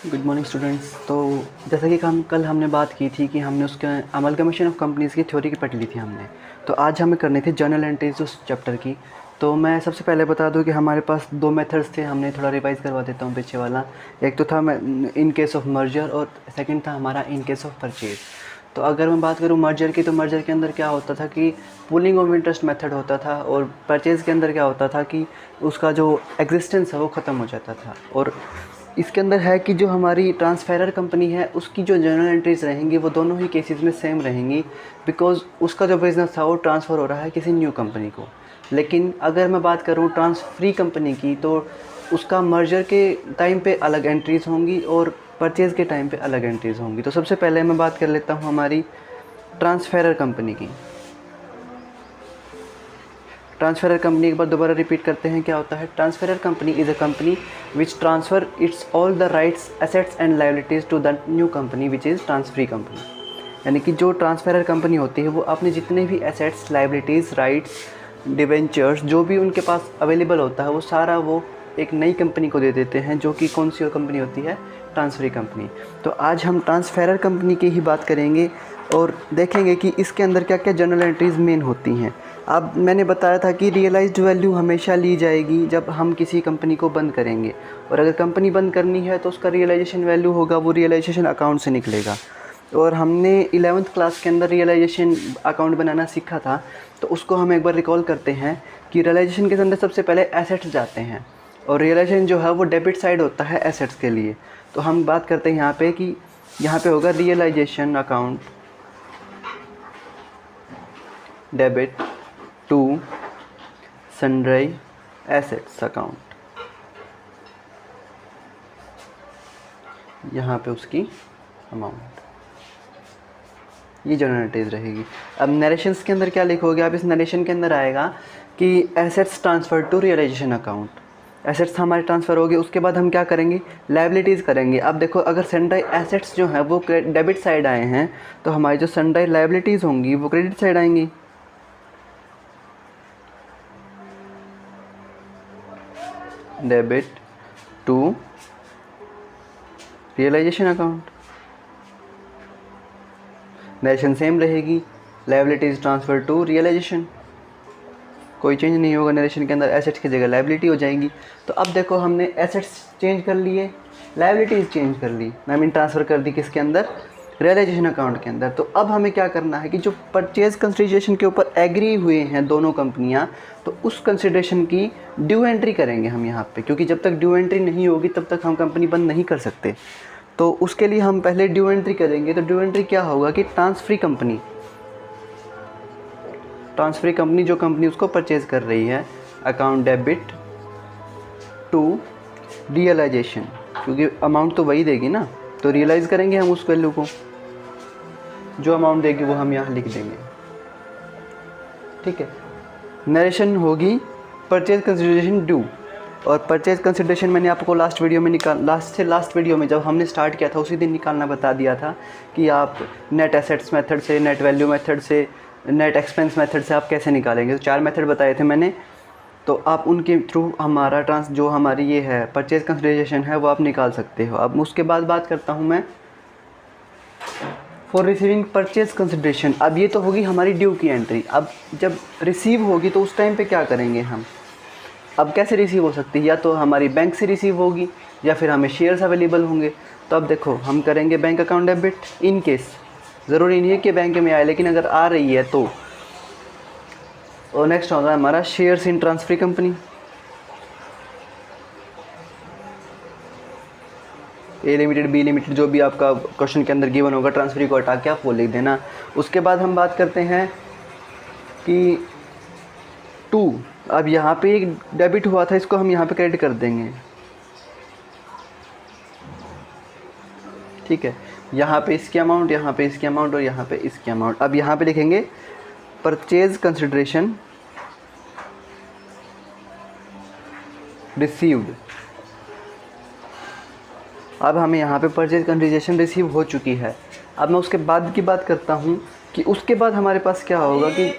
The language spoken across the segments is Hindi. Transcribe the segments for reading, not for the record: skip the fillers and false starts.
Good morning students. तो जैसा कि हमने बात की थी कि हमने उसके अमलगमेशन ऑफ कंपनीज़ की थ्योरी की पढ़ ली थी हमने। तो आज हमें करनी थी जर्नल एंट्रीज उस चैप्टर की। तो मैं सबसे पहले बता दूं कि हमारे पास दो मेथड्स थे, हमने थोड़ा रिवाइज़ करवा देता हूं पीछे वाला। एक तो था इन केस ऑफ मर्जर और सेकंड था हमारा इन केस ऑफ परचेज़। तो अगर मैं बात करूं मर्जर की, तो मर्जर के अंदर क्या होता था कि पूलिंग ऑफ इंटरेस्ट मेथड होता था, और परचेज़ के अंदर क्या होता था कि उसका जो एग्जिस्टेंस है वो ख़त्म हो जाता था। और इसके अंदर है कि जो हमारी ट्रांसफेरर कंपनी है उसकी जो जर्नल एंट्रीज रहेंगी वो दोनों ही केसेस में सेम रहेंगी, बिकॉज़ उसका जो बिज़नेस था वो ट्रांसफ़र हो रहा है किसी न्यू कंपनी को। लेकिन अगर मैं बात करूँ ट्रांसफ्री कंपनी की, तो उसका मर्जर के टाइम पे अलग एंट्रीज़ होंगी और परचेज़ के टाइम पे अलग एंट्रीज़ होंगी। तो सबसे पहले मैं बात कर लेता हूँ हमारी ट्रांसफेरर कंपनी की। ट्रांसफेरर कंपनी एक बार दोबारा रिपीट करते हैं क्या होता है। Transferor company is a company which transfer its all the rights, assets and liabilities to the new company which is transferee company. यानी कि जो ट्रांसफेरर कंपनी होती है वो अपने जितने भी एसेट्स, लायबिलिटीज़, राइट्स, डिवेंचर्स जो भी उनके पास अवेलेबल होता है वो सारा वो एक नई कंपनी को दे देते हैं, जो कि कौन सी कंपनी होती है, ट्रांसफरी कंपनी। तो आज हम ट्रांसफेरर कंपनी की ही बात करेंगे और देखेंगे कि इसके अंदर क्या क्या जर्नल एंट्रीज़ मेन होती हैं। अब मैंने बताया था कि रियलाइज्ड वैल्यू हमेशा ली जाएगी जब हम किसी कंपनी को बंद करेंगे, और अगर कंपनी बंद करनी है तो उसका रियलाइजेशन वैल्यू होगा, वो रियलाइजेशन अकाउंट से निकलेगा। और हमने 11th क्लास के अंदर रियलाइजेशन अकाउंट बनाना सीखा था, तो उसको हम एक बार रिकॉल करते हैं कि रियलाइजेशन के अंदर सबसे पहले एसेट्स जाते हैं, और रियलाइजेशन जो है वो डेबिट साइड होता है एसेट्स के लिए। तो हम बात करते हैं यहाँ पे कि यहाँ पे होगा realisation account debit to sundry assets account, यहाँ पे उसकी अमाउंट, ये जर्नल एंट्रीज रहेगी। अब नरेशंस के अंदर क्या लिखोगे आप, इस नरेशन के अंदर आएगा कि assets transfer to realisation account. Assets हमारे ट्रांसफ़र हो गए, उसके बाद हम क्या करेंगे, लायबिलिटीज़ करेंगे। अब देखो अगर सन्ड्री एसेट्स जो हैं वो डेबिट साइड आए हैं, तो हमारी जो सन्ड्री लायबिलिटीज़ होंगी वो क्रेडिट साइड आएंगी। Debit to realisation account, narration same रहेगी, लायबिलिटीज़ ट्रांसफ़र टू रियलाइजेशन, कोई चेंज नहीं होगा नरेशन के अंदर, एसेट्स की जगह लायबिलिटी हो जाएंगी। तो अब देखो हमने एसेट्स चेंज कर लिए, लायबिलिटीज़ चेंज कर ली, आई मीन ट्रांसफ़र कर दी किसके अंदर, रियलाइजेशन अकाउंट के अंदर। तो अब हमें क्या करना है कि जो परचेज़ कंसिडरेशन के ऊपर एग्री हुए हैं दोनों कंपनियां, तो उस कंसिडरेशन की ड्यू एंट्री करेंगे हम यहाँ पे, क्योंकि जब तक ड्यू एंट्री नहीं होगी तब तक हम कंपनी बंद नहीं कर सकते। तो उसके लिए हम पहले ड्यू एंट्री करेंगे। तो ड्यू एंट्री क्या होगा कि ट्रांसफ्री कंपनी जो कंपनी उसको परचेज़ कर रही है, अकाउंट डेबिट टू रियलाइजेशन, क्योंकि अमाउंट तो वही देगी ना, तो रियलाइज़ करेंगे हम उस वैल्यू को, जो अमाउंट देगी वो हम यहाँ लिख देंगे। ठीक है, नरेशन होगी परचेज कंसिडरेशन ड्यू, और परचेज कंसिडरेशन मैंने आपको लास्ट वीडियो में जब हमने स्टार्ट किया था उसी दिन निकालना बता दिया था कि आप नेट एसेट्स मेथड से, नेट वैल्यू मेथड से, नेट एक्सपेंस मेथड से आप कैसे निकालेंगे। तो 4 मेथड बताए थे मैंने, तो आप उनके थ्रू हमारा जो हमारी ये है परचेज कंसिडरेशन है वो आप निकाल सकते हो। अब उसके बाद बात करता हूँ मैं फॉर रिसीविंग परचेज कंसिडरेशन। अब ये तो होगी हमारी ड्यू की एंट्री। अब जब रिसीव होगी तो उस टाइम पे क्या करेंगे हम, अब कैसे रिसीव हो सकती है, या तो हमारी बैंक से रिसीव होगी या फिर हमें शेयर्स अवेलेबल होंगे। तो अब देखो हम करेंगे bank account debit, in case ज़रूरी नहीं है कि बैंक में आए, लेकिन अगर आ रही है तो। और नेक्स्ट होगा हमारा shares in transferee company, A limited, B limited, जो भी आपका क्वेश्चन के अंदर गिवन होगा, ट्रांसफरी को हटा के आप वो लिख देना। उसके बाद हम बात करते हैं कि टू, अब यहाँ पे एक डेबिट हुआ था, इसको हम यहाँ पे क्रेडिट कर देंगे। ठीक है, यहाँ पे इसकी अमाउंट, यहाँ पे इसकी अमाउंट और यहाँ पे इसकी अमाउंट। अब यहाँ पे लिखेंगे परचेज कंसिडरेशन रिसीव्ड। अब हमें यहाँ पे परचेज कंसिडरेशन रिसीव हो चुकी है। अब मैं उसके बाद की बात करता हूँ कि उसके बाद हमारे पास क्या होगा कि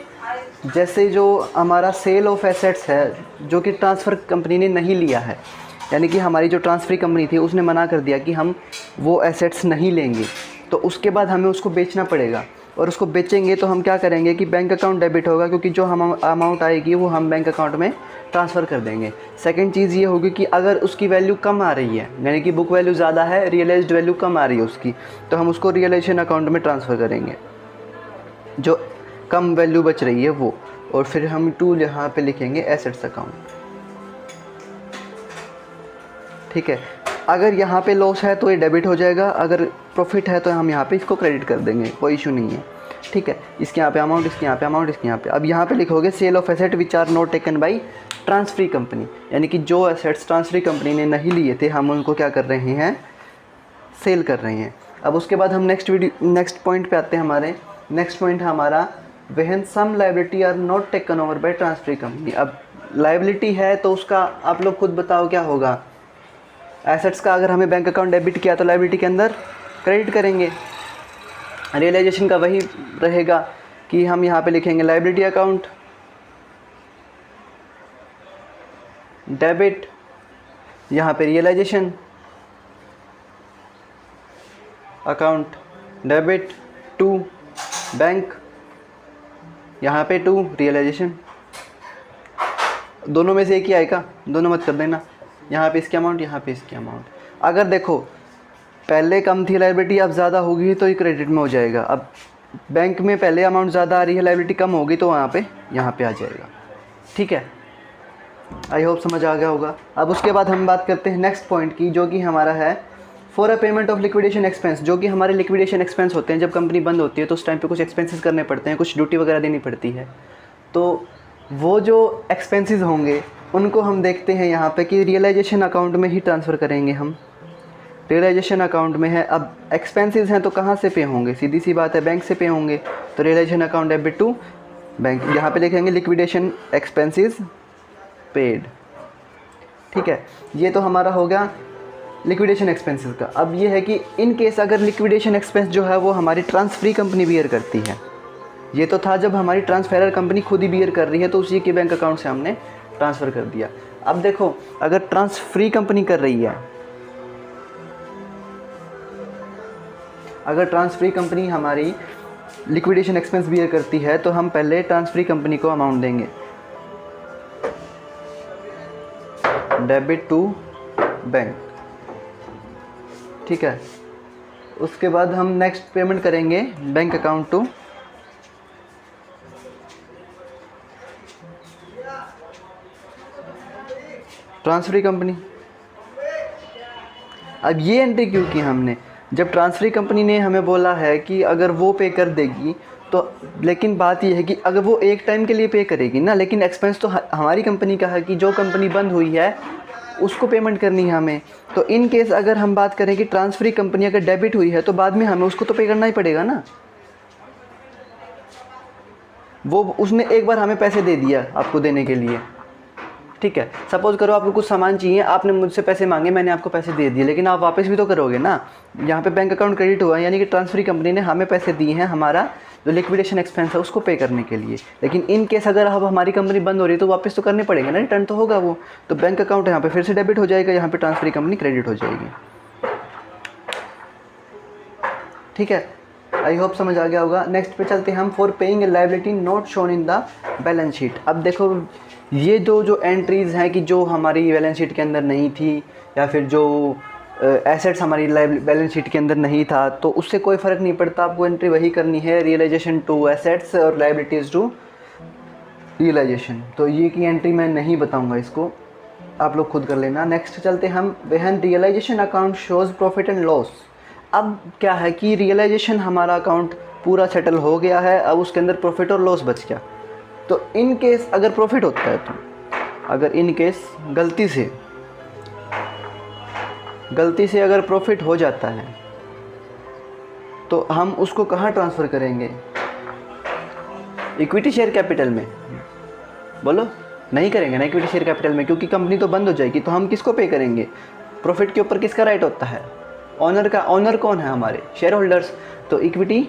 जैसे जो हमारा सेल ऑफ एसेट्स है जो कि ट्रांसफ़र कंपनी ने नहीं लिया है, यानी कि हमारी जो ट्रांसफरी कंपनी थी उसने मना कर दिया कि हम वो एसेट्स नहीं लेंगे, तो उसके बाद हमें उसको बेचना पड़ेगा। और उसको बेचेंगे तो हम क्या करेंगे कि बैंक अकाउंट डेबिट होगा, क्योंकि जो हम अमाउंट आएगी वो हम बैंक अकाउंट में ट्रांसफ़र कर देंगे। सेकंड चीज़ ये होगी कि अगर उसकी वैल्यू कम आ रही है, यानी कि बुक वैल्यू ज़्यादा है, रियलाइज्ड वैल्यू कम आ रही है उसकी, तो हम उसको रियलाइजेशन अकाउंट में ट्रांसफ़र करेंगे, जो कम वैल्यू बच रही है वो। और फिर हम टू यहाँ पे लिखेंगे एसेट्स अकाउंट। ठीक है, अगर यहाँ पे लॉस है तो ये डेबिट हो जाएगा, अगर प्रॉफिट है तो हम यहाँ पे इसको क्रेडिट कर देंगे, कोई इशू नहीं है। ठीक है, इसके यहाँ पे अमाउंट, इसके यहाँ पे अमाउंट, इसके यहाँ पे। अब यहाँ पे लिखोगे sale of asset which are not taken by transferee company, यानी कि जो एसेट्स ट्रांसफरी कंपनी ने नहीं लिए थे हम उनको क्या कर रहे हैं, सेल कर रहे हैं। अब उसके बाद हम नेक्स्ट पॉइंट पे आते हैं। हमारे नेक्स्ट पॉइंट है हमारा when some liability are not taken over by transferee company. अब लायबिलिटी है तो उसका आप लोग खुद बताओ क्या होगा। एसेट्स का अगर हमें बैंक अकाउंट डेबिट किया तो लायबिलिटी के अंदर क्रेडिट करेंगे। रियलाइजेशन का वही रहेगा कि हम यहाँ पे लिखेंगे लायबिलिटी अकाउंट डेबिट, यहाँ पे realisation account debit to bank, यहाँ पे टू रियलाइजेशन। दोनों में से एक ही आएगा, दोनों मत कर देना। यहाँ पे इसकी अमाउंट, यहाँ पे इसकी अमाउंट। अगर देखो पहले कम थी लायबिलिटी, अब ज़्यादा होगी तो ये क्रेडिट में हो जाएगा। अब बैंक में पहले अमाउंट ज़्यादा आ रही है, लायबिलिटी कम होगी तो यहाँ पे आ जाएगा। ठीक है, आई होप समझ आ गया होगा। अब उसके बाद हम बात करते हैं नेक्स्ट पॉइंट की, जो कि हमारा है for a payment of liquidation expense. जो कि हमारे लिक्विडेशन एक्सपेंस होते हैं, जब कंपनी बंद होती है तो उस टाइम पे कुछ एक्सपेंसेस करने पड़ते हैं, कुछ ड्यूटी वगैरह देनी पड़ती है। तो वो जो एक्सपेंसेस होंगे उनको हम देखते हैं यहाँ पे कि रियलाइजेशन अकाउंट में ही ट्रांसफ़र करेंगे हम। रियलाइजेशन अकाउंट में है, अब एक्सपेंसेस हैं तो कहाँ से पे होंगे, सीधी सी बात है बैंक से पे होंगे। तो realisation account debit to bank, यहाँ पे लिखेंगे लिक्विडेशन एक्सपेंसेस पेड। ठीक है, ये तो हमारा हो गया लिक्विडेशन एक्सपेंसेस का। अब ये है कि इन केस अगर लिक्विडेशन एक्सपेंस जो है वो हमारी ट्रांसफरी कंपनी बियर करती है, ये तो था जब हमारी ट्रांसफेरर कंपनी खुद ही बियर कर रही है तो उसी के बैंक अकाउंट से हमने ट्रांसफ़र कर दिया। अब देखो अगर ट्रांसफरी कंपनी कर रही है, अगर ट्रांसफरी कंपनी हमारी लिक्विडेशन एक्सपेंस बियर करती है तो हम पहले ट्रांसफरी कंपनी को अमाउंट देंगे डेबिट टू बैंक। ठीक है, उसके बाद हम नेक्स्ट पेमेंट करेंगे bank account to transferee company. अब ये एंट्री क्यों की हमने, जब ट्रांसफरी कंपनी ने हमें बोला है कि अगर वो पे कर देगी तो, लेकिन बात ये है कि अगर वो एक टाइम के लिए पे करेगी ना, लेकिन एक्सपेंस तो हमारी कंपनी का है कि जो कंपनी बंद हुई है उसको पेमेंट करनी है हमें। तो इन केस अगर हम बात करें कि ट्रांसफरी कंपनी अगर डेबिट हुई है तो बाद में हमें उसको तो पे करना ही पड़ेगा ना। वो उसने एक बार हमें पैसे दे दिया आपको देने के लिए। ठीक है, सपोज़ करो आपको कुछ सामान चाहिए, आपने मुझसे पैसे मांगे, मैंने आपको पैसे दे दिए, लेकिन आप वापस भी तो करोगे ना। यहाँ पे बैंक अकाउंट क्रेडिट हुआ है, यानी कि ट्रांसफरी कंपनी ने हमें पैसे दिए हैं हमारा जो लिक्विडेशन एक्सपेंस है उसको पे करने के लिए। लेकिन इन केस अगर अब हमारी कंपनी बंद हो रही है तो वापस तो करने पड़ेंगे ना, रिटर्न तो होगा वो। तो बैंक अकाउंट यहाँ पे फिर से डेबिट हो जाएगा, यहाँ पे ट्रांसफरी कंपनी क्रेडिट हो जाएगी। ठीक है, आई होप समझ आ गया होगा। नेक्स्ट पे चलते हैं हम, for paying A liability not shown in the balance sheet. अब देखो ये जो एंट्रीज़ हैं कि जो हमारी बैलेंस शीट के अंदर नहीं थी, या फिर जो एसेट्स हमारी बैलेंस शीट के अंदर नहीं था, तो उससे कोई फ़र्क नहीं पड़ता, आपको एंट्री वही करनी है, रियलाइजेशन टू एसेट्स और लायबिलिटीज़ टू रियलाइजेशन। तो ये की एंट्री मैं नहीं बताऊंगा, इसको आप लोग खुद कर लेना। नेक्स्ट चलते हम, when realisation account shows profit and loss. अब क्या है कि रियलाइजेशन हमारा अकाउंट पूरा सेटल हो गया है, अब उसके अंदर प्रॉफिट और लॉस बच गया। तो इन केस अगर प्रॉफिट होता है, तो अगर इन केस गलती से अगर प्रॉफिट हो जाता है तो हम उसको कहाँ ट्रांसफ़र करेंगे, इक्विटी शेयर कैपिटल में। बोलो, नहीं करेंगे ना इक्विटी शेयर कैपिटल में, क्योंकि कंपनी तो बंद हो जाएगी। तो हम किसको पे करेंगे, प्रॉफिट के ऊपर किसका राइट होता है, ऑनर का। ऑनर कौन है, हमारे शेयर होल्डर्स। तो इक्विटी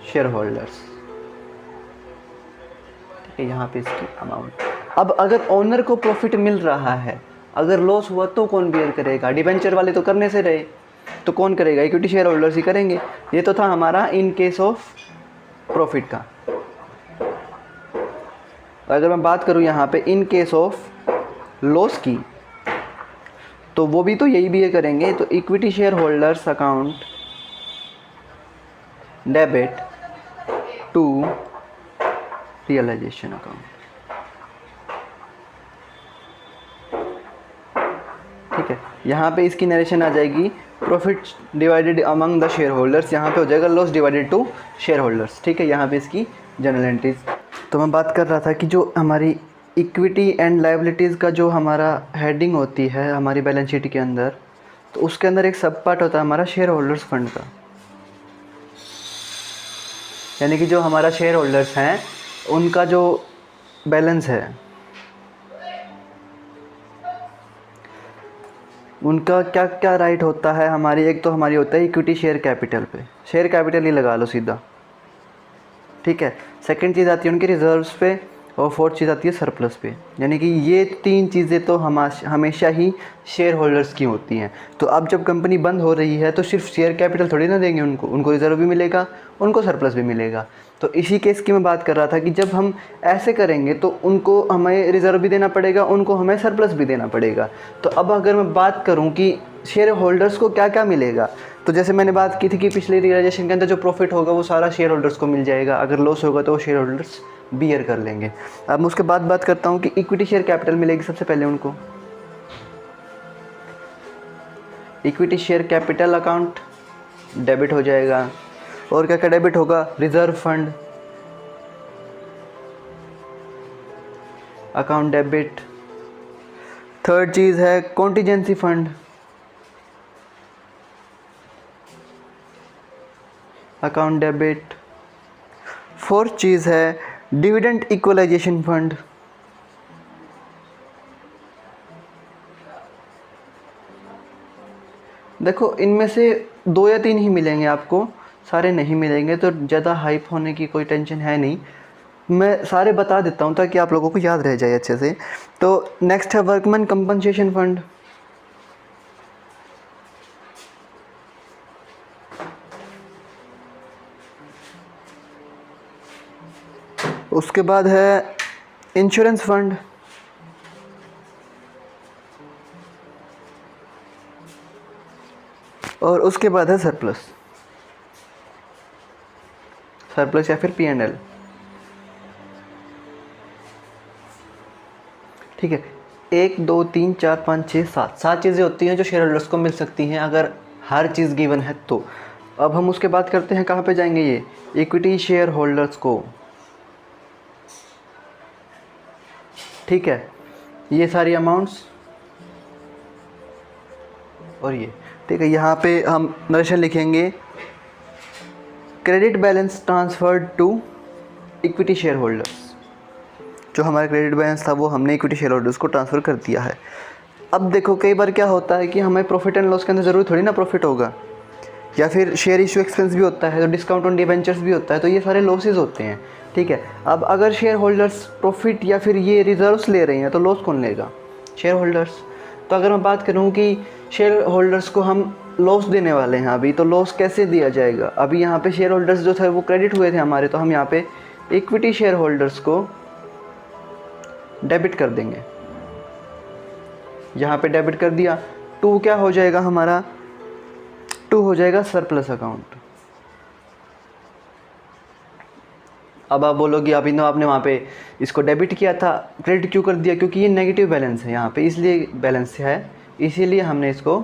शेयर होल्डर्स। ठीक है, यहाँ पे इसकी अमाउंट। अब अगर ऑनर को प्रॉफिट मिल रहा है अगर लॉस हुआ तो कौन बेयर करेगा? डिबेंचर वाले तो करने से रहे, तो कौन करेगा? इक्विटी शेयर होल्डर्स ही करेंगे। ये तो था हमारा इन केस ऑफ प्रॉफिट का। अगर मैं बात करूँ यहाँ पे इन केस ऑफ लॉस की, तो वो भी तो यही बेयर करेंगे। तो equity share holders account debit to realisation account. ठीक है, यहाँ पे इसकी नरेशन आ जाएगी profit divided among the share holders, यहाँ पे हो जाएगा loss divided to share holders. ठीक है, यहाँ पे इसकी जनरल एंट्रीज। तो मैं बात कर रहा था कि जो हमारी इक्विटी एंड लायबिलिटीज़ का जो हमारा हेडिंग होती है हमारी बैलेंस शीट के अंदर, तो उसके अंदर एक सब पार्ट होता है हमारा शेयर होल्डर्स फंड का। यानी कि जो हमारा शेयर होल्डर्स हैं उनका जो बैलेंस है, उनका क्या क्या राइट होता है हमारी। एक तो हमारी होता है इक्विटी शेयर कैपिटल पे, शेयर कैपिटल ही लगा लो सीधा। ठीक है, सेकंड चीज़ आती है उनके रिजर्व्स पे, और फोर्थ चीज़ आती है सरप्लस पे। यानी कि ये 3 चीज़ें तो हमेशा ही शेयर होल्डर्स की होती हैं। तो अब जब कंपनी बंद हो रही है तो सिर्फ शेयर कैपिटल थोड़ी ना देंगे उनको रिज़र्व भी मिलेगा, उनको सरप्लस भी मिलेगा। तो इसी केस की मैं बात कर रहा था कि जब हम ऐसे करेंगे तो उनको हमें रिज़र्व भी देना पड़ेगा, उनको हमें सरप्लस भी देना पड़ेगा। तो अब अगर मैं बात करूँ कि शेयर होल्डर्स को क्या क्या मिलेगा, तो जैसे मैंने बात की थी कि पिछले रियलाइजेशन के अंदर जो प्रॉफिट होगा वो सारा शेयर होल्डर्स को मिल जाएगा, अगर लॉस होगा तो वो शेयर होल्डर्स बियर कर लेंगे। अब मैं उसके बाद बात करता हूँ कि इक्विटी शेयर कैपिटल मिलेगी सबसे पहले उनको। Equity share capital account debit हो जाएगा, और क्या क्या डेबिट होगा? Reserve fund account debit. Third चीज़ है contingency fund account debit. Fourth चीज़ है डिविडेंड इक्वलाइजेशन फंड। देखो इनमें से 2 या 3 ही मिलेंगे आपको, सारे नहीं मिलेंगे, तो ज़्यादा हाइप होने की कोई टेंशन है नहीं। मैं सारे बता देता हूँ ताकि आप लोगों को याद रह जाए अच्छे से। तो नेक्स्ट है वर्कमैन कंपनसेशन फंड। उसके बाद है इंश्योरेंस फंड। और उसके बाद है सरप्लस या फिर P&L। ठीक है, 1 2 3 4 5 6 7 चीज़ें होती हैं जो शेयर होल्डर्स को मिल सकती हैं अगर हर चीज़ गिवन है तो। अब हम उसके बाद करते हैं, कहाँ पे जाएंगे? ये इक्विटी शेयर होल्डर्स को। ठीक है, ये सारी अमाउंट्स और ये। ठीक है, यहाँ पे हम नरेशन लिखेंगे credit balance transferred to equity share holders. जो हमारा क्रेडिट बैलेंस था वो हमने इक्विटी शेयर होल्डर्स को ट्रांसफ़र कर दिया है। अब देखो कई बार क्या होता है कि हमें प्रॉफिट एंड लॉस के अंदर ज़रूरी थोड़ी ना प्रॉफिट होगा, या फिर शेयर इशू एक्सपेंस भी होता है, तो डिस्काउंट ऑन डिबेंचर्स भी होता है, तो ये सारे लॉसेस होते हैं। ठीक है, अब अगर शेयर होल्डर्स प्रॉफिट या फिर ये रिजर्व्स ले रहे हैं तो लॉस कौन लेगा? Share holders. तो अगर मैं बात करूँ कि शेयर होल्डर्स को हम लॉस देने वाले हैं अभी, तो लॉस कैसे दिया जाएगा? अभी यहाँ पे शेयर होल्डर्स जो थे वो क्रेडिट हुए थे हमारे, तो हम यहाँ पे इक्विटी शेयर होल्डर्स को डेबिट कर देंगे। यहाँ पे डेबिट कर दिया, 2 क्या हो जाएगा हमारा? 2 हो जाएगा सरप्लस अकाउंट। अब आप बोलोगे अभी ना आपने वहाँ पे इसको डेबिट किया था, क्रेडिट क्यों कर दिया? क्योंकि ये नेगेटिव बैलेंस है यहाँ पे, इसलिए बैलेंस है, इसीलिए हमने इसको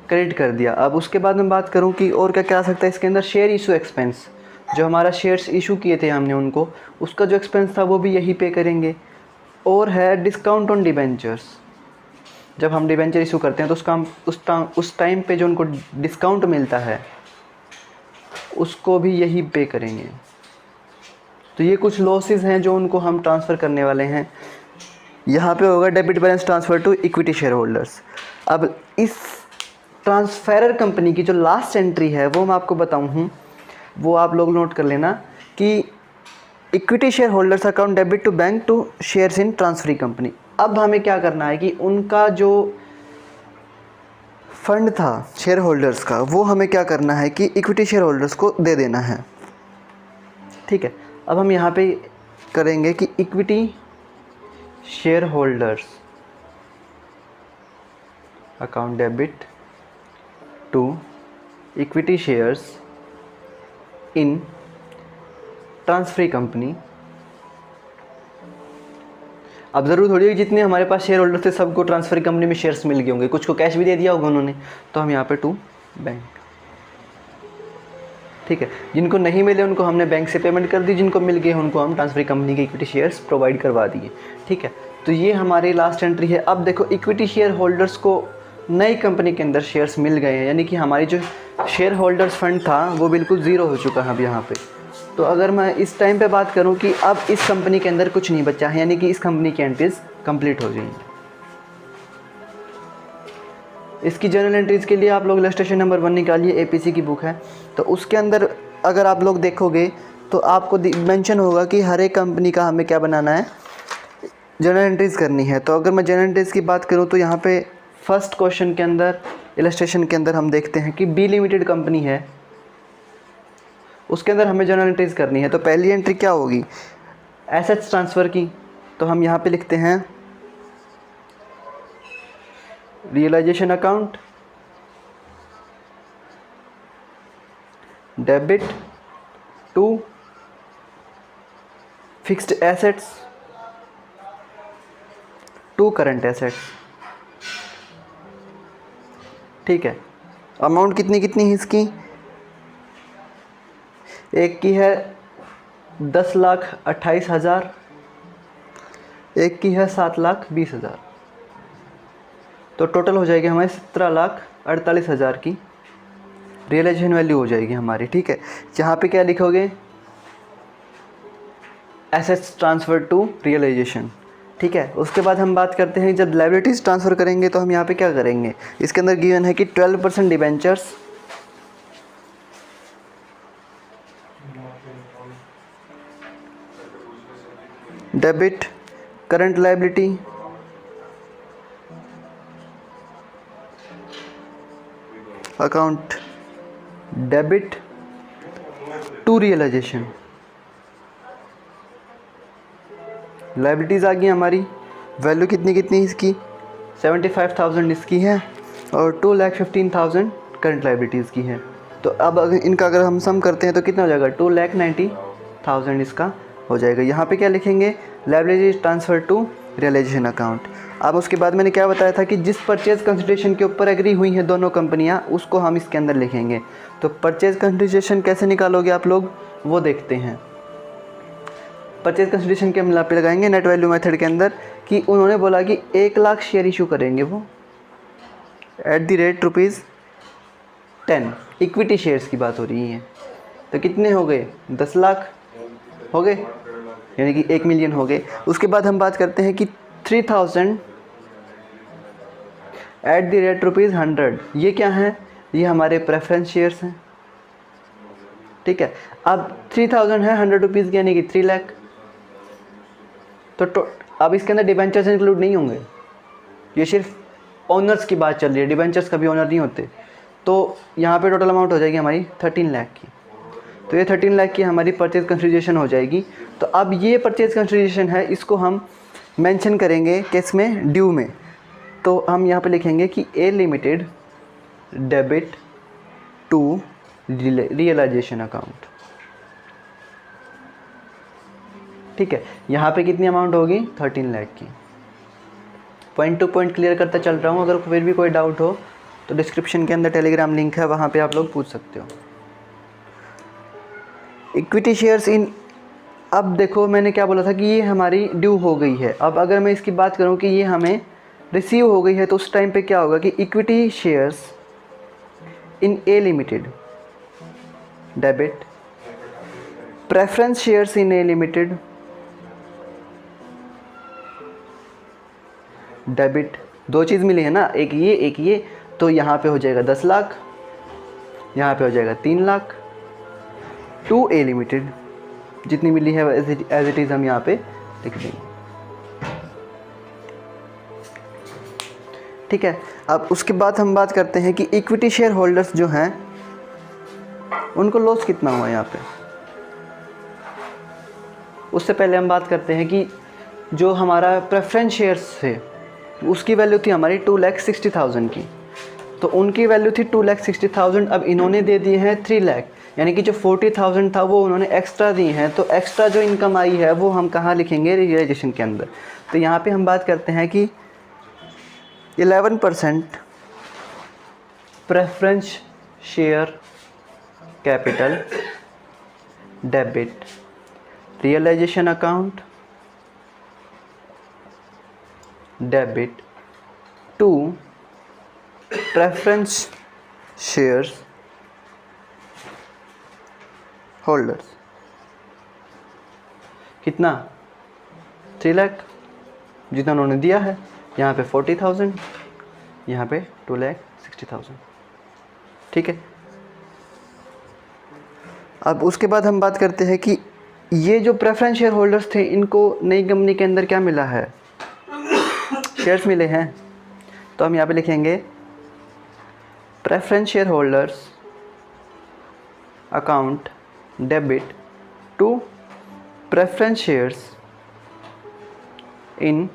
क्रेडिट कर दिया। अब उसके बाद मैं बात करूँ कि और क्या क्या आ सकता है इसके अंदर? Share issue expense. जो हमारा शेयर्स इशू किए थे हमने उनको, उसका जो एक्सपेंस था वो भी यही पे करेंगे। और है डिस्काउंट ऑन डिबेंचर्स। जब हम डिबेंचर इशू करते हैं तो उस टाइम पे जो उनको डिस्काउंट मिलता है उसको भी यही पे करेंगे। तो ये कुछ लॉसेस हैं जो उनको हम ट्रांसफ़र करने वाले हैं। यहाँ पे होगा debit balance transfer to equity share holders. अब इस ट्रांसफेरर कंपनी की जो लास्ट एंट्री है वो मैं आपको बताऊँ, वो आप लोग नोट कर लेना कि equity share holders account debit to bank to shares in transferee company. अब हमें क्या करना है कि उनका जो फंड था शेयर होल्डर्स का, वो हमें क्या करना है कि इक्विटी शेयर होल्डर्स को दे देना है। ठीक है, अब हम यहाँ पे करेंगे कि equity share holders account debit to equity shares in transferee company. अब ज़रूर थोड़ी है जितने हमारे पास शेयर होल्डर थे सबको ट्रांसफर कंपनी में शेयर्स मिल गए होंगे, कुछ को कैश भी दे दिया होगा उन्होंने, तो हम यहाँ पे टू बैंक। ठीक है, जिनको नहीं मिले उनको हमने बैंक से पेमेंट कर दी, जिनको मिल गए उनको हम ट्रांसफर कंपनी के इक्विटी शेयर्स प्रोवाइड करवा दिए। ठीक है, तो ये हमारी लास्ट एंट्री है। अब देखो इक्विटी शेयर होल्डर्स को नई कंपनी के अंदर शेयर्स मिल गए हैं, यानी कि हमारी जो शेयर होल्डर्स फंड था वो बिल्कुल ज़ीरो हो चुका है अब यहाँ पे। तो अगर मैं इस टाइम पे बात करूँ कि अब इस कंपनी के अंदर कुछ नहीं बचा है, यानी कि इस कंपनी की एंट्रीज कंप्लीट हो जाएंगी। इसकी जर्नल एंट्रीज़ के लिए आप लोग इलस्ट्रेशन नंबर 1 निकालिए, एपीसी की बुक है, तो उसके अंदर अगर आप लोग देखोगे तो आपको मेंशन होगा कि हर एक कंपनी का हमें क्या बनाना है, जर्नल एंट्रीज़ करनी है। तो अगर मैं जर्नल एंट्रीज़ की बात करूँ तो यहाँ पे फर्स्ट क्वेश्चन के अंदर इलस्ट्रेशन के अंदर हम देखते हैं कि बी लिमिटेड कंपनी है, उसके अंदर हमें जर्नल एंट्रीज़ करनी है। तो पहली एंट्री क्या होगी, एसेट्स ट्रांसफ़र की, तो हम यहाँ पे लिखते हैं realisation account, debit to fixed assets to current assets. ठीक है, अमाउंट कितनी कितनी है इसकी, एक की है 10,28,000, एक की है 7,20,000, तो टोटल हो जाएगी हमारी 17,48,000 की रियलाइजेशन वैल्यू हो जाएगी हमारी। ठीक है, यहाँ पे क्या लिखोगे, एसेट्स ट्रांसफ़र टू रियलाइजेशन। ठीक है, उसके बाद हम बात करते हैं जब लायबिलिटीज़ ट्रांसफ़र करेंगे तो हम यहाँ पे क्या करेंगे, इसके अंदर गिवन है कि 12% debentures, debit current liability, account debit to realisation. Liabilities आ गई हमारी, वैल्यू कितनी कितनी इसकी 75,000 इसकी है और 2,15,000 करंट लायबिलिटीज़ की है। तो अब अगर इनका अगर हम सम करते हैं तो कितना हो जाएगा, 2,90,000 इसका हो जाएगा। यहाँ पे क्या लिखेंगे, liabilities transfer to realisation account. अब उसके बाद मैंने क्या बताया था कि जिस परचेज़ कंसिडरेशन के ऊपर एग्री हुई हैं दोनों कंपनियाँ, उसको हम इसके अंदर लिखेंगे। तो परचेज़ कंसिडरेशन कैसे निकालोगे आप लोग, वो देखते हैं। परचेज़ कंसिडरेशन के हम यहाँ पे लगाएंगे नेट वैल्यू मेथड के अंदर कि उन्होंने बोला कि 1 लाख शेयर इशू करेंगे वो @10, इक्विटी शेयर्स की बात हो रही है। तो कितने हो गए, 10 लाख हो गए, यानी कि 1 मिलियन हो गए। उसके बाद हम बात करते हैं कि 3,000 @100, ये क्या है, ये हमारे प्रेफरेंस शेयर्स हैं। ठीक है, अब 3,000 है 100 रुपीज़ यानी कि 3 लाख। तो अब इसके अंदर डिबेंचर्स इंक्लूड नहीं होंगे, ये सिर्फ ओनर्स की बात चल रही है, डिबेंचर्स कभी ओनर नहीं होते। तो यहाँ पे टोटल अमाउंट हो जाएगी हमारी 13 लाख की। तो ये 13 लाख की हमारी परचेज कंसिडरेशन हो जाएगी। तो अब ये परचेज कंसिडरेशन है, इसको हम मेंशन करेंगे किस में, ड्यू में। तो हम यहाँ पे लिखेंगे कि A limited debit to realisation account. ठीक है, यहाँ पे कितनी अमाउंट होगी, 13 लाख की। पॉइंट टू पॉइंट क्लियर करता चल रहा हूँ, अगर फिर भी कोई डाउट हो तो डिस्क्रिप्शन के अंदर टेलीग्राम लिंक है, वहाँ पे आप लोग पूछ सकते हो। इक्विटी शेयर्स इन, अब देखो मैंने क्या बोला था कि ये हमारी ड्यू हो गई है। अब अगर मैं इसकी बात करूँ कि ये हमें रिसीव हो गई है, तो उस टाइम पे क्या होगा कि equity shares in A limited debit, preference shares in A limited debit, दो चीज़ मिली है ना, एक ये, तो यहाँ पे हो जाएगा 10 लाख, यहाँ पे हो जाएगा 3 लाख टू ए लिमिटेड, जितनी मिली है एज इट इज़ हम यहाँ पे लिख देंगे। ठीक है। अब उसके बाद हम बात करते हैं कि इक्विटी शेयर होल्डर्स जो हैं उनको लॉस कितना हुआ यहाँ पे। उससे पहले हम बात करते हैं कि जो हमारा प्रेफरेंस शेयर्स थे उसकी वैल्यू थी हमारी 2,60,000 की, तो उनकी वैल्यू थी 2,60,000। अब इन्होंने दे दिए हैं 3 लाख, यानी कि जो 40,000 था वो उन्होंने एक्स्ट्रा दिए हैं। तो एक्स्ट्रा जो इनकम आई है वो हम कहाँ लिखेंगे, रियलाइजेशन के अंदर। तो यहाँ पे हम बात करते हैं कि 11% preference share capital debit realisation account debit to preference shares holders. कितना, 3 लाख जितना उन्होंने दिया है, यहाँ पे 40,000, यहाँ पे 2,60,000। ठीक है। अब उसके बाद हम बात करते हैं कि ये जो प्रेफरेंस शेयर होल्डर्स थे इनको नई कंपनी के अंदर क्या मिला है, शेयर्स मिले हैं। तो हम यहाँ पे लिखेंगे preference share holders account debit to preference shares in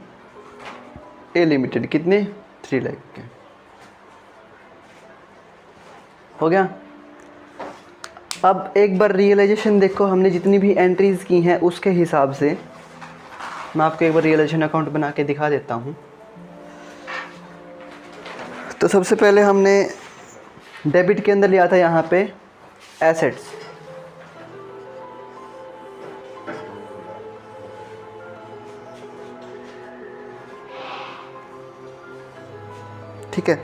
A limited. कितने, 3 लाख के। हो गया। अब एक बार रियलाइजेशन देखो, हमने जितनी भी एंट्रीज़ की हैं उसके हिसाब से मैं आपको एक बार रियलाइजेशन अकाउंट बना के दिखा देता हूँ। तो सबसे पहले हमने डेबिट के अंदर लिया था यहाँ पे एसेट्स, ठीक है।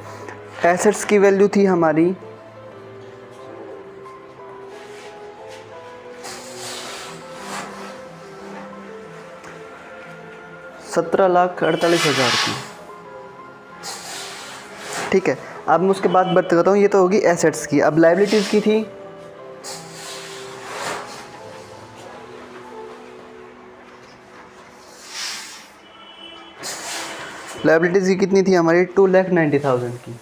एसेट्स की वैल्यू थी हमारी 17,48,000 की, ठीक है। अब मैं उसके बाद बात करता हूँ, ये तो होगी एसेट्स की। अब लायबिलिटीज़ की थी लायबिलिटीज़ की कितनी थी हमारी, 2,90,000 की।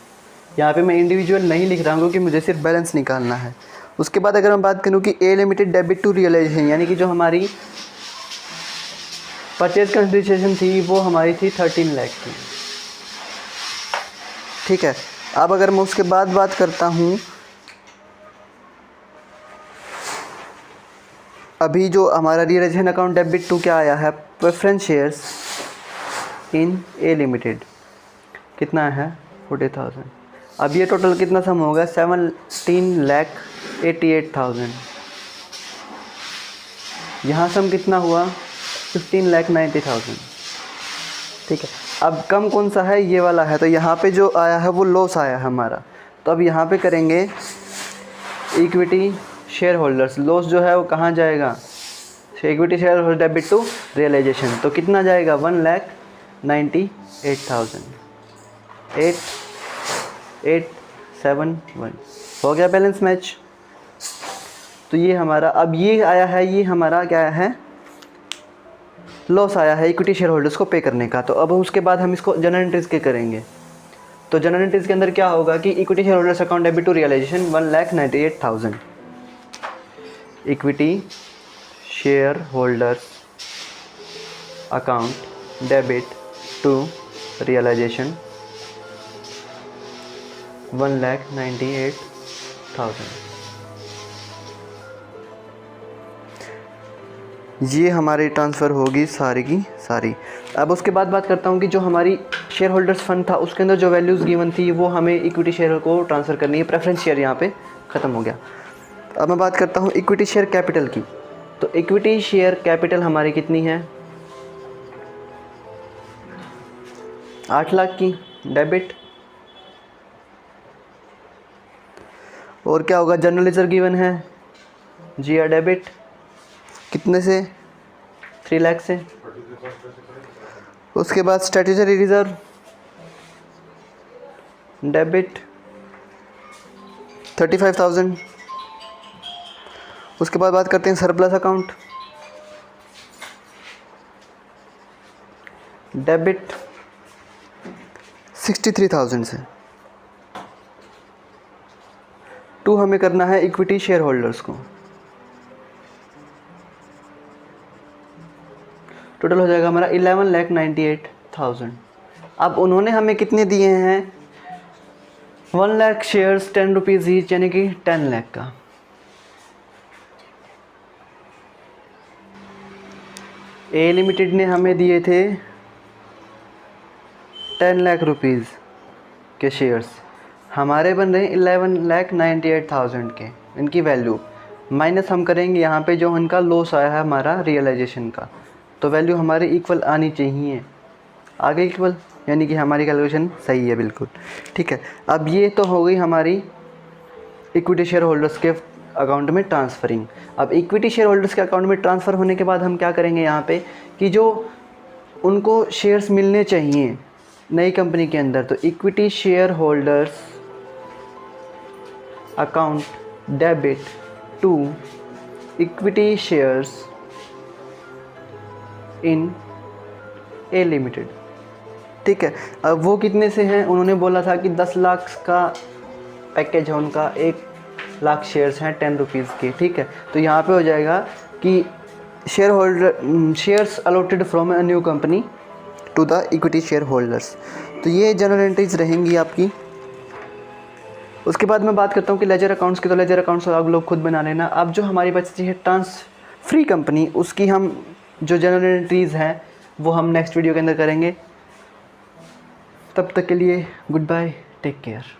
यहाँ पे मैं इंडिविजुअल नहीं लिख रहा हूँ क्योंकि मुझे सिर्फ बैलेंस निकालना है। उसके बाद अगर मैं बात करूँ कि A limited debit to realisation, यानी कि जो हमारी परचेज कंसिडरेशन थी वो हमारी थी 13 लाख की, ठीक है। अब अगर मैं उसके बाद बात करता हूँ, अभी जो हमारा रियलाइजेशन अकाउंट डेबिट टू क्या आया है, preference shares in A limited, कितना है 40,000। अब ये टोटल कितना सम होगा, 17,88,000। यहाँ सम कितना हुआ, 15,90,000, ठीक है। अब कम कौन सा है, ये वाला है। तो यहाँ पे जो आया है वो लॉस आया है हमारा। तो अब यहाँ पे करेंगे इक्विटी शेयर होल्डर्स, लॉस जो है वो कहाँ जाएगा, equity share holder debit to realisation. तो कितना जाएगा, 1,98,000, 8,871। हो गया बैलेंस मैच। तो ये हमारा, अब ये आया है, ये हमारा क्या आया है, लॉस आया है इक्विटी शेयर होल्डर्स को पे करने का। तो अब उसके बाद हम इसको जनरल एंट्रीज के करेंगे। तो जनरल एंट्रीज के अंदर क्या होगा कि equity share holders account debit to realisation 1,98,000, equity share holders account debit to realisation 1,98,000। ये हमारी ट्रांसफ़र होगी सारी की सारी। अब उसके बाद बात करता हूँ कि जो हमारी शेयर होल्डर्स फंड था उसके अंदर जो वैल्यूज़ गिवन थी वो हमें इक्विटी शेयर को ट्रांसफ़र करनी है। प्रेफरेंस शेयर यहाँ पे ख़त्म हो गया। अब मैं बात करता हूँ इक्विटी शेयर कैपिटल की। तो इक्विटी शेयर कैपिटल हमारी कितनी है, 8 लाख की डेबिट। और क्या होगा, जनरल रिजर्व गिवन है जी आर डेबिट, कितने से, 3 लाख से। उसके बाद स्टैट्यूटरी रिजर्व डेबिट 35,000। उसके बाद बात करते हैं सरप्लस अकाउंट डेबिट 63,000 से। 2 हमें करना है इक्विटी शेयर होल्डर्स को, टोटल हो जाएगा हमारा 11,98,000। अब उन्होंने हमें कितने दिए हैं, 1 लाख शेयर्स 10 रुपीज़ ईच, यानी कि 10 लाख का। ए लिमिटेड ने हमें दिए थे 10 लाख रुपीज़ के शेयर्स, हमारे बन रहे हैं 11,98,000 के, इनकी वैल्यू माइनस हम करेंगे यहाँ पे जो इनका लॉस आया है हमारा रियलाइजेशन का, तो वैल्यू हमारी इक्वल आनी चाहिए, आगे इक्वल, यानी कि हमारी कैलकुलेशन सही है बिल्कुल। ठीक है, अब ये तो हो गई हमारी इक्विटी शेयर होल्डर्स के अकाउंट में ट्रांसफ़रिंग। अब इक्विटी शेयर होल्डर्स के अकाउंट में ट्रांसफ़र होने के बाद हम क्या करेंगे यहाँ पे कि जो उनको शेयर्स मिलने चाहिए नई कंपनी के अंदर, तो equity share holders account debit to equity shares in A limited. ठीक है, अब वो कितने से हैं, उन्होंने बोला था कि 10 लाख का पैकेज है उनका, 1 लाख शेयर्स हैं 10 रुपीज़ के। ठीक है, तो यहाँ पे हो जाएगा कि shares allotted from a new company to the equity share holders. तो ये जनरल एंट्रीज रहेंगी आपकी। उसके बाद मैं बात करता हूँ कि लेजर अकाउंट्स की, तो लेजर अकाउंट्स आप लोग खुद बना लेना। अब जो हमारी बचती है ट्रांसफ्री कंपनी, उसकी हम जो जनरल एंट्रीज़ हैं वो हम नेक्स्ट वीडियो के अंदर करेंगे। तब तक के लिए गुड बाय, टेक केयर।